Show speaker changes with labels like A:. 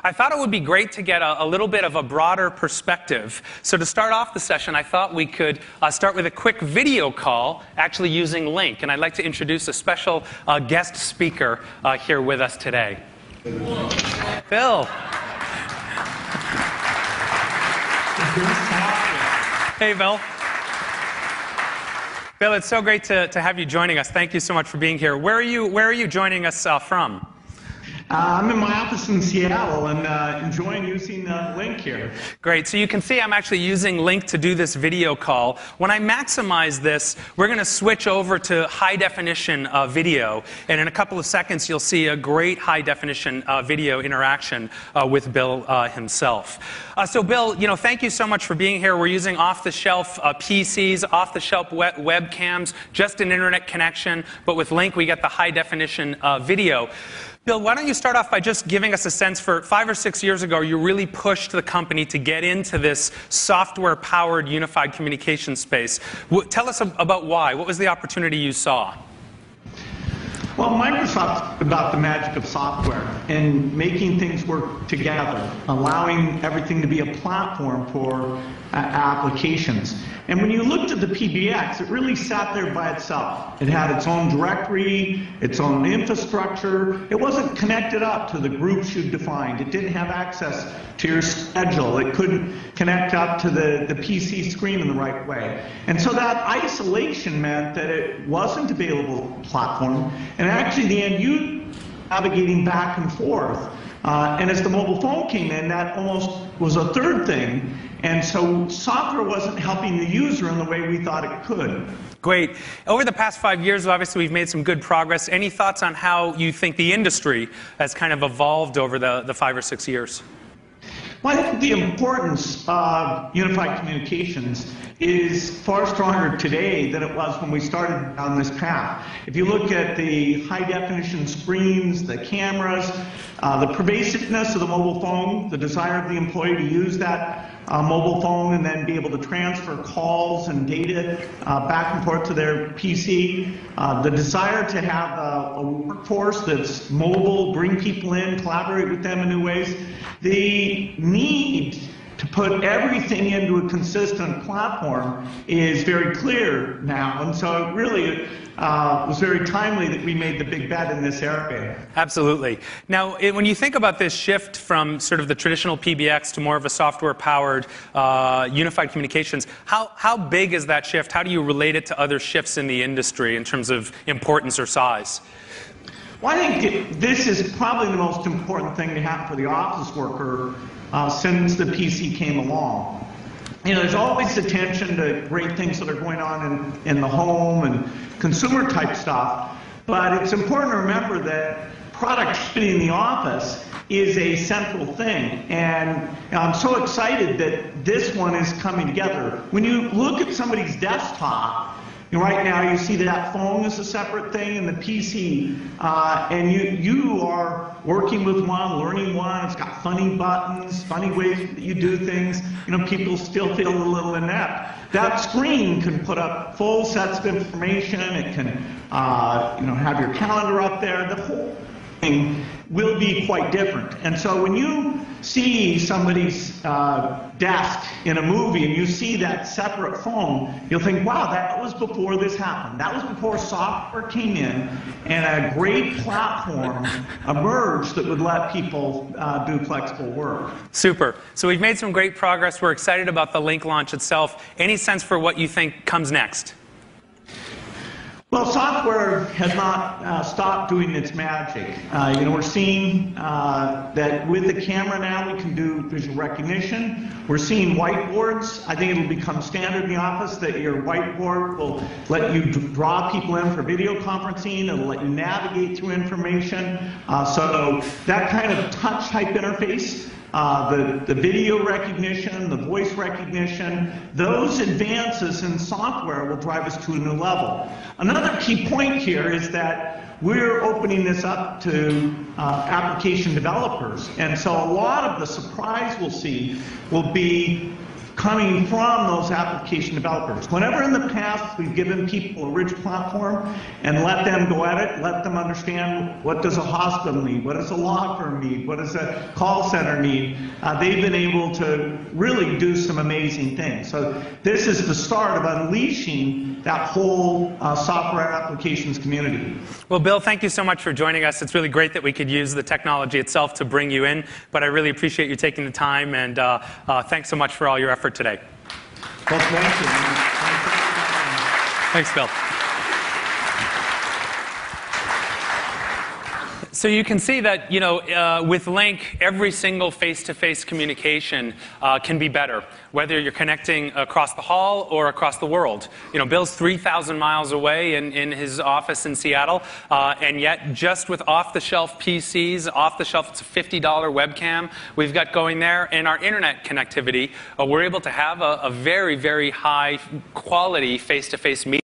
A: I thought it would be great to get a little bit of a broader perspective. So to start off the session, I thought we could start with a quick video call, actually using Link. And I'd like to introduce a special guest speaker here with us today. Bill. Hey, Bill. Bill, it's so great to have you joining us. Thank you so much for being here. Where are you joining us from?
B: I'm in my office in Seattle and enjoying using Link here.
A: Great. So you can see I'm actually using Link to do this video call. When I maximize this, we're going to switch over to high-definition video. And in a couple of seconds, you'll see a great high-definition video interaction with Bill himself. So Bill, thank you so much for being here. We're using off-the-shelf PCs, off-the-shelf webcams, just an internet connection. But with Link, we get the high-definition video. Bill, why don't you start off by just giving us a sense for 5 or 6 years ago, you really pushed the company to get into this software-powered unified communication space. Tell us about why. What was the opportunity you saw?
B: Well, Microsoft's about the magic of software and making things work together, allowing everything to be a platform for applications. And when you looked at the PBX, it really sat there by itself. It had its own directory, its own infrastructure. It wasn't connected up to the groups you defined. It didn't have access to your schedule. It couldn't connect up to the PC screen in the right way. And so that isolation meant that it wasn't available platform. And actually, the end user navigating back and forth. And as the mobile phone came in, that almost was a third thing. And so software wasn't helping the user in the way we thought it could.
A: Great. Over the past 5 years, obviously, we've made some good progress. Any thoughts on how you think the industry has kind of evolved over the 5 or 6 years?
B: Well, I think the importance of unified communications is far stronger today than it was when we started on this path. If you look at the high-definition screens, the cameras, the pervasiveness of the mobile phone, the desire of the employee to use that mobile phone and then be able to transfer calls and data back and forth to their PC, the desire to have a workforce that's mobile, bring people in, collaborate with them in new ways, the need to put everything into a consistent platform is very clear now. And so it really was very timely that we made the big bet in this area.
A: Absolutely. Now, when you think about this shift from sort of the traditional PBX to more of a software-powered unified communications, how big is that shift? How do you relate it to other shifts in the industry in terms of importance or size?
B: Well, I think this is probably the most important thing to happen for the office worker since the PC came along. There's always attention to great things that are going on in the home and consumer type stuff, but it's important to remember that productivity in the office is a central thing, and I'm so excited that this one is coming together. When you look at somebody's desktop, right now you see that phone is a separate thing and the PC, and you are working with one, learning one. It's got funny buttons, funny ways that you do things. People still feel a little inept. That screen can put up full sets of information. It can have your calendar up there. The whole thing will be quite different. And so when you see somebody's desk in a movie and you see that separate phone, you'll think, wow, that was before this happened. That was before software came in and a great platform emerged that would let people do flexible work.
A: Super. So we've made some great progress. We're excited about the Link launch itself. Any sense for what you think comes next?
B: Well, software has not stopped doing its magic. We're seeing that with the camera now we can do visual recognition. We're seeing whiteboards. I think it'll become standard in the office that your whiteboard will let you draw people in for video conferencing. It'll let you navigate through information. So that kind of touch type interface, the video recognition, the voice recognition, those advances in software will drive us to a new level. Another key point here is that we're opening this up to application developers. And so a lot of the surprise we'll see will be coming from those application developers. Whenever in the past we've given people a rich platform and let them go at it, let them understand what does a hospital need, what does a law firm need, what does a call center need, they've been able to really do some amazing things. So this is the start of unleashing that whole software applications community.
A: Well, Bill, thank you so much for joining us. It's really great that we could use the technology itself to bring you in, but I really appreciate you taking the time, and thanks so much for all your effort today.
B: Well, thank you.
A: Thanks, Bill. So you can see that, with Link, every single face-to-face communication can be better, whether you're connecting across the hall or across the world. Bill's 3,000 miles away in his office in Seattle, and yet just with off-the-shelf PCs, off-the-shelf, it's a $50 webcam we've got going there, and our internet connectivity, we're able to have a very, very high quality face-to-face meeting.